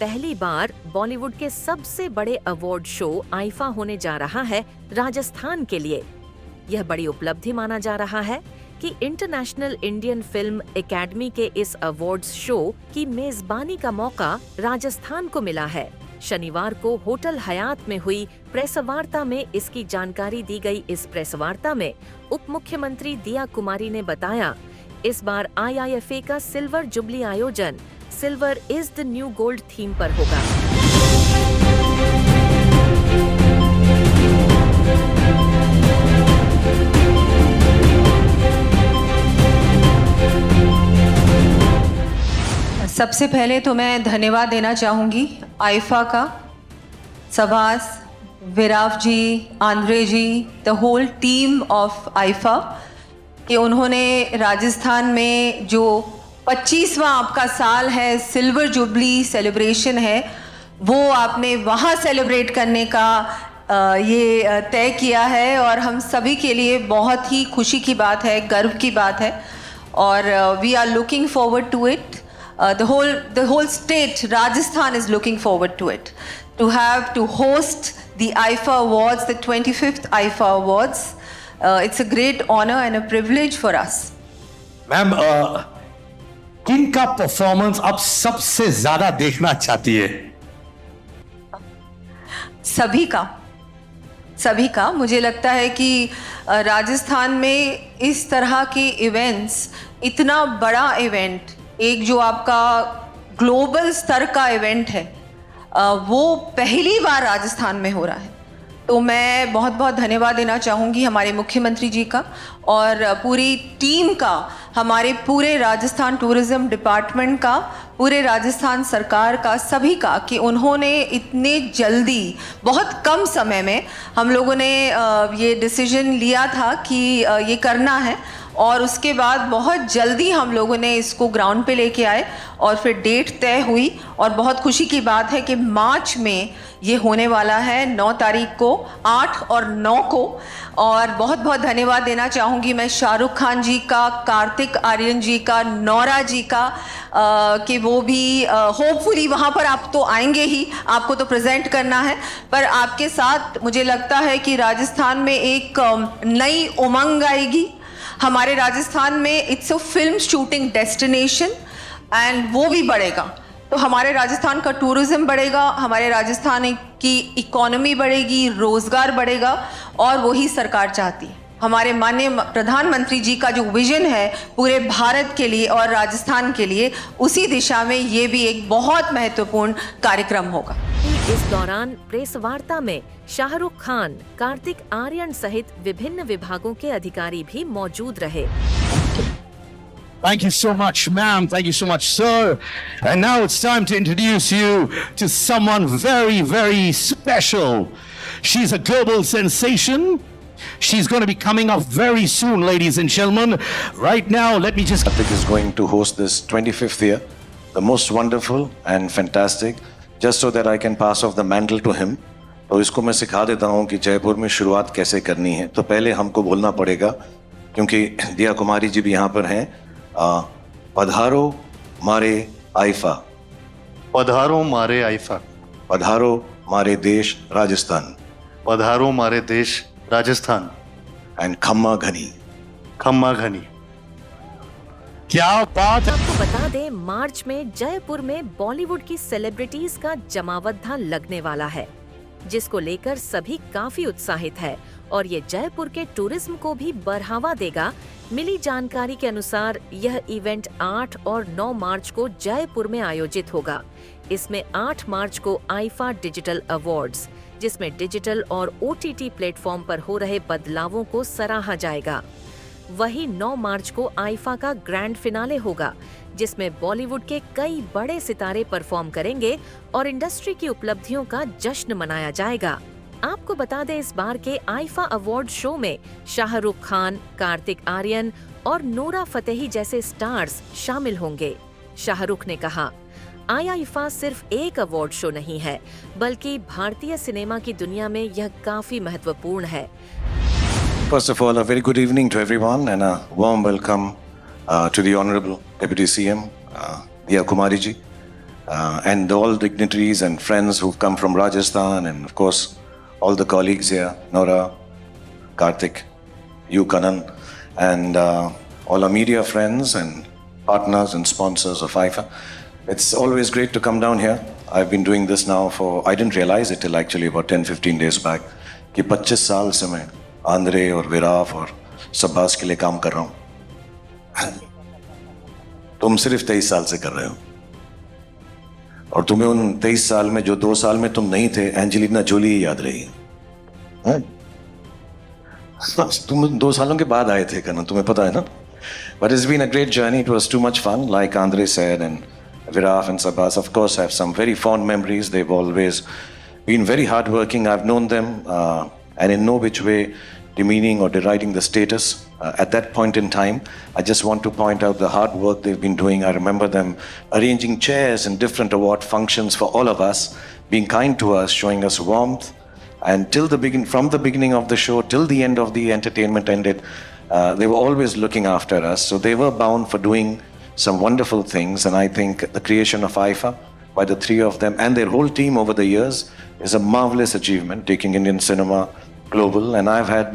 पहली बार बॉलीवुड के सबसे बड़े अवार्ड शो आईफा होने जा रहा है राजस्थान के लिए। यह बड़ी उपलब्धि माना जा रहा है कि इंटरनेशनल इंडियन फिल्म एकेडमी के इस अवार्ड्स शो की मेजबानी का मौका राजस्थान को मिला है। शनिवार को होटल हयात में हुई प्रेस वार्ता में इसकी जानकारी दी गई। इस प्रेस वार्ता में उप मुख्यमंत्री दिया कुमारी ने बताया, इस बार IIFA का सिल्वर जुबली आयोजन silver is the new gold theme पर होगा। सबसे पहले तो मैं धन्यवाद देना चाहूँगी आईफा का, सभास, Viraf ji, Andre ji, the whole team of IIFA कि उन्होंने राजस्थान में जो 25वां आपका साल है, सिल्वर जुबली सेलिब्रेशन है, वो आपने वहाँ सेलिब्रेट करने का ये तय किया है और हम सभी के लिए बहुत ही खुशी की बात है, गर्व की बात है और we are looking forward to it. The whole state, Rajasthan, is looking forward to it, to have to host the IIFA Awards, the 25th IIFA Awards. It's a great honor and a privilege for us. Ma'am, किन का performance आप सबसे ज्यादा देखना चाहती है? सभी का मुझे लगता है कि राजस्थान में इस तरह के इवेंट्स, इतना बड़ा इवेंट, एक जो आपका ग्लोबल स्तर का इवेंट है, वो पहली बार राजस्थान में हो रहा है। तो मैं बहुत बहुत धन्यवाद देना चाहूँगी हमारे मुख्यमंत्री जी का और पूरी टीम का, हमारे पूरे राजस्थान टूरिज़्म डिपार्टमेंट का, पूरे राजस्थान सरकार का, सभी का कि उन्होंने इतने जल्दी, बहुत कम समय में हम लोगों ने ये डिसीजन लिया था कि ये करना है और उसके बाद बहुत जल्दी हम लोगों ने इसको ग्राउंड पे लेके आए और फिर डेट तय हुई और बहुत खुशी की बात है कि मार्च में ये होने वाला है, 9 तारीख को, 8 और 9 को। और बहुत बहुत धन्यवाद देना चाहूँगी मैं शाहरुख खान जी का, कार्तिक आर्यन जी का, नौरा जी का कि वो भी होपफुली वहाँ पर आप तो आएंगे ही, आपको तो प्रेजेंट करना है, पर आपके साथ मुझे लगता है कि राजस्थान में एक नई उमंग आएगी। हमारे राजस्थान में it's a film shooting destination and वो भी बढ़ेगा, तो हमारे राजस्थान का टूरिज्म बढ़ेगा, हमारे राजस्थान की इकोनॉमी बढ़ेगी, रोजगार बढ़ेगा और वही सरकार चाहती है। हमारे माननीय प्रधानमंत्री जी का जो विजन है पूरे भारत के लिए और राजस्थान के लिए, उसी दिशा में ये भी एक बहुत महत्वपूर्ण कार्यक्रम होगा। इस दौरान प्रेस वार्ता में शाहरुख खान, कार्तिक आर्यन सहित विभिन्न विभागों के अधिकारी भी मौजूद रहे। Thank you so much, ma'am. Thank you so much, sir. And now it's time to introduce you to someone very, very special. She's a global sensation. She's going to be coming up very soon, ladies and gentlemen. Right now, let me just... Kartik is going to host this 25th year, the most wonderful and fantastic, just so that I can pass off the mantle to him. तो इसको मैं सिखा देता हूँ कि जयपुर में शुरुआत कैसे करनी है। तो पहले हमको बोलना पड़ेगा, क्योंकि दिया कुमारी जी भी यहाँ पर हैं। पधारो मारे आईफा, पधारो मारे आईफा, पधारो मारे देश राजस्थान, पधारो मारे देश राजस्थान, एंड खम्मा घनी, खम्मा घनी। क्या बात है। आपको बता दें, मार्च में जयपुर में बॉलीवुड की सेलिब्रिटीज का जमावड़ा लगने वाला है, जिसको लेकर सभी काफी उत्साहित है और ये जयपुर के टूरिज्म को भी बढ़ावा देगा। मिली जानकारी के अनुसार यह इवेंट 8 और 9 मार्च को जयपुर में आयोजित होगा। इसमें 8 मार्च को आईफा डिजिटल अवार्ड्स, जिसमें डिजिटल और OTT प्लेटफॉर्म पर हो रहे बदलावों को सराहा जाएगा। वहीं 9 मार्च को आईफा का ग्रैंड फिनाले होगा, जिसमें बॉलीवुड के कई बड़े सितारे परफॉर्म करेंगे और इंडस्ट्री की उपलब्धियों का जश्न मनाया जाएगा। आपको बता दें, इस बार के आईफा अवार्ड शो में शाहरुख खान, कार्तिक आर्यन और नूरा फतेही जैसे स्टार्स शामिल होंगे। शाहरुख ने कहा, आईफा सिर्फ एक अवार्ड शो नहीं है, बल्कि भारतीय सिनेमा की दुनिया में यह काफी महत्वपूर्ण है। First of all, a very good evening to everyone and a warm welcome to the Honorable Deputy CM, Diya Kumari ji. and all dignitaries and friends who've come from Rajasthan, and of course, all the colleagues here, Nora, Karthik, you, Kanan, and all our media friends and partners and sponsors of IFA. It's always great to come down here. I've been doing this now I didn't realize it till actually about 10-15 days back, कि 25 साल से मैं Andre और विराफ और सब्बास के लिए काम कर रहा हूँ. तुम सिर्फ 23 साल से कर रहे हो, और तुम्हें उन 23 साल में जो 2 साल में तुम नहीं थे, एंजेलिना जोली ही याद रही है. तुम 2 सालों के बाद आए थे करना, तुम्हें पता है ना. But it's been a great journey. It was too much fun, like Andre said, and Viraf and Sabas, of course, have some very fond memories. They've always been very hardworking. I've known them, and in no which way demeaning or deriding the status. At that point in time, I just want to point out the hard work they've been doing. I remember them arranging chairs in different award functions for all of us, being kind to us, showing us warmth, and from the beginning of the show till the end of the entertainment ended, they were always looking after us. So they were bound for doing some wonderful things, and I think the creation of IFA by the three of them and their whole team over the years is a marvelous achievement, taking Indian cinema global. And I've had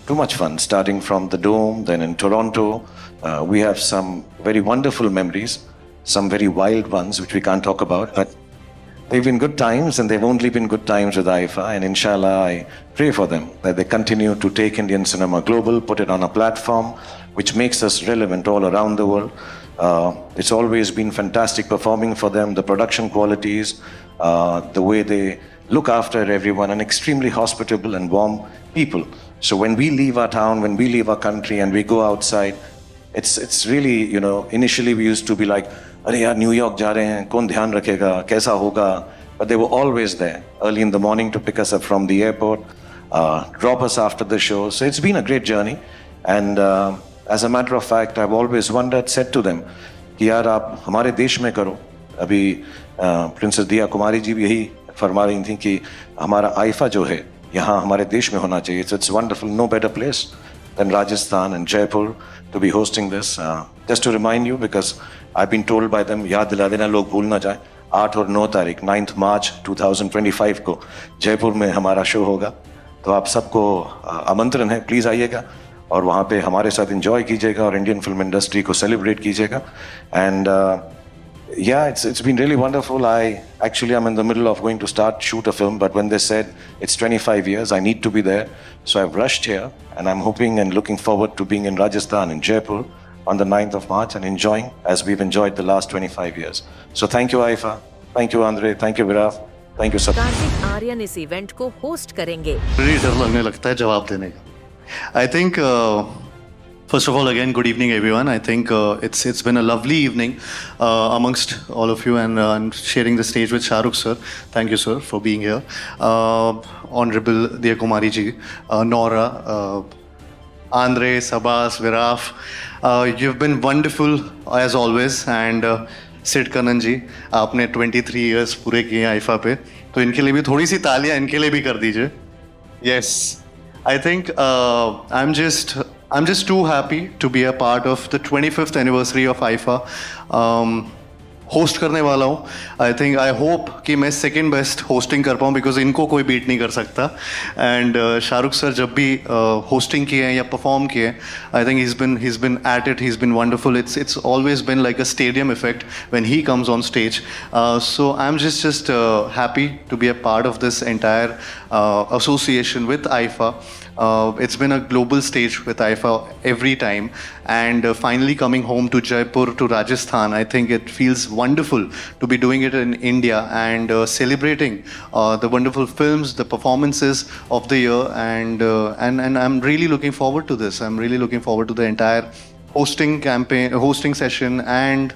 too much fun, starting from the Dome, then in Toronto. We have some very wonderful memories, some very wild ones which we can't talk about, but they've been good times, and they've only been good times with IFA, and inshallah I pray for them that they continue to take Indian cinema global, put it on a platform which makes us relevant all around the world. It's always been fantastic performing for them, the production qualities, the way they look after everyone, and extremely hospitable and warm people. So when we leave our town, when we leave our country and we go outside, it's really, initially we used to be like, अरे यार New York जा रहे हैं, कौन ध्यान रखेगा, कैसा होगा. But they were always there early in the morning to pick us up from the airport, drop us after the show. So it's been a great journey. And as a matter of fact, I've always wondered, said to them, कि यार आप हमारे देश में करो. अभी princess दिया कुमारी जी भी यही फरमा रही थी कि हमारा आइफा जो है यहाँ हमारे देश में होना चाहिए. So it's wonderful, no better place than Rajasthan and Jaipur to be hosting this. Just to remind you, because I've been told by them, याद दिला देना लोग भूल ना जाए, 8 और 9 तारीख 9 मार्च 2025 को जयपुर में हमारा शो होगा. तो आप सबको आमंत्रण है, प्लीज़ आइएगा और वहाँ पे हमारे साथ एंजॉय कीजिएगा और इंडियन फिल्म इंडस्ट्री को सेलिब्रेट कीजिएगा. And yeah, it's been really wonderful. I'm in the middle of going to shoot a film, but when they said it's 25 years, I need to be there. So I've rushed here, and I'm hoping and looking forward to being in Rajasthan, in Jaipur, on the 9th of March, and enjoying as we've enjoyed the last 25 years. So thank you, Aifa. Thank you, Andre. Thank you, Viraf. Thank you, Sab. Kartik Aaryan इस event को host करेंगे. बड़ी डर लगने लगता है जवाब देने का. I think first of all, again, good evening, everyone. I think it's been a lovely evening amongst all of you, and sharing the stage with Shahrukh sir. Thank you, sir, for being here. Honorable Diya Kumari ji, Nora, Andre, Sabas, Viraf, you've been wonderful as always, and Sid Kanan ji, आपने 23 years पूरे किए IIFA पे, तो इनके लिए भी थोड़ी सी तालियां इनके लिए भी कर दीजिए. Yes, I think I'm just too happy to be a part of the 25th anniversary of IFA. Host करने वाला हूँ. आई होप कि मैं सेकेंड बेस्ट होस्टिंग कर पाऊँ, बिकॉज इनको कोई बीट नहीं कर सकता. एंड शाहरुख सर जब भी होस्टिंग किए हैं या परफॉर्म किए हैं, I think he's been at it, he's been wonderful. It's always been like a stadium effect when he comes on stage. So I'm just happy to be a part of this entire association with IFA. It's been a global stage with IFA every time, and finally coming home to Jaipur, to Rajasthan, I think it feels wonderful to be doing it in India and celebrating the wonderful films, the performances of the year, and I'm really looking forward to this. I'm really looking forward to the entire hosting campaign, hosting session, and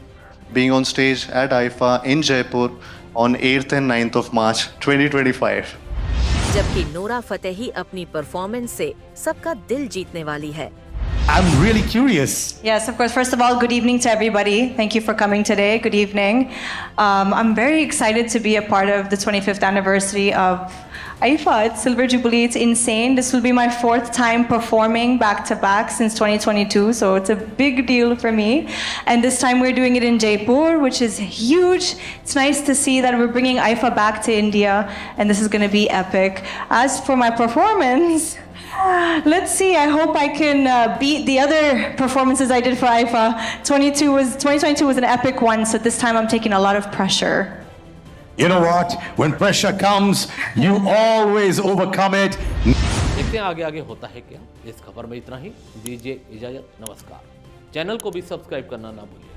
being on stage at IFA in Jaipur on 8th and 9th of March 2025. जबकि Nora Fatehi अपनी performance से सबका दिल जीतने वाली है. I'm really curious. Yes, of course. First of all, good evening to everybody. Thank you for coming today. Good evening. I'm very excited to be a part of the 25th anniversary of IFA, it's Silver Jubilee. It's insane. This will be my 4th time performing back to back since 2022, so it's a big deal for me. And this time we're doing it in Jaipur, which is huge. It's nice to see that we're bringing IFA back to India, and this is going to be epic. As for my performance, let's see. I hope I can beat the other performances I did for IFA. 2022 was an epic one, so this time I'm taking a lot of pressure. You know what? When pressure comes, you always overcome it. देखते हैं आगे आगे होता है क्या। इस खबर में इतना ही। दीजिए इजाजत, नमस्कार। चैनल को भी सब्सक्राइब करना ना भूलिए।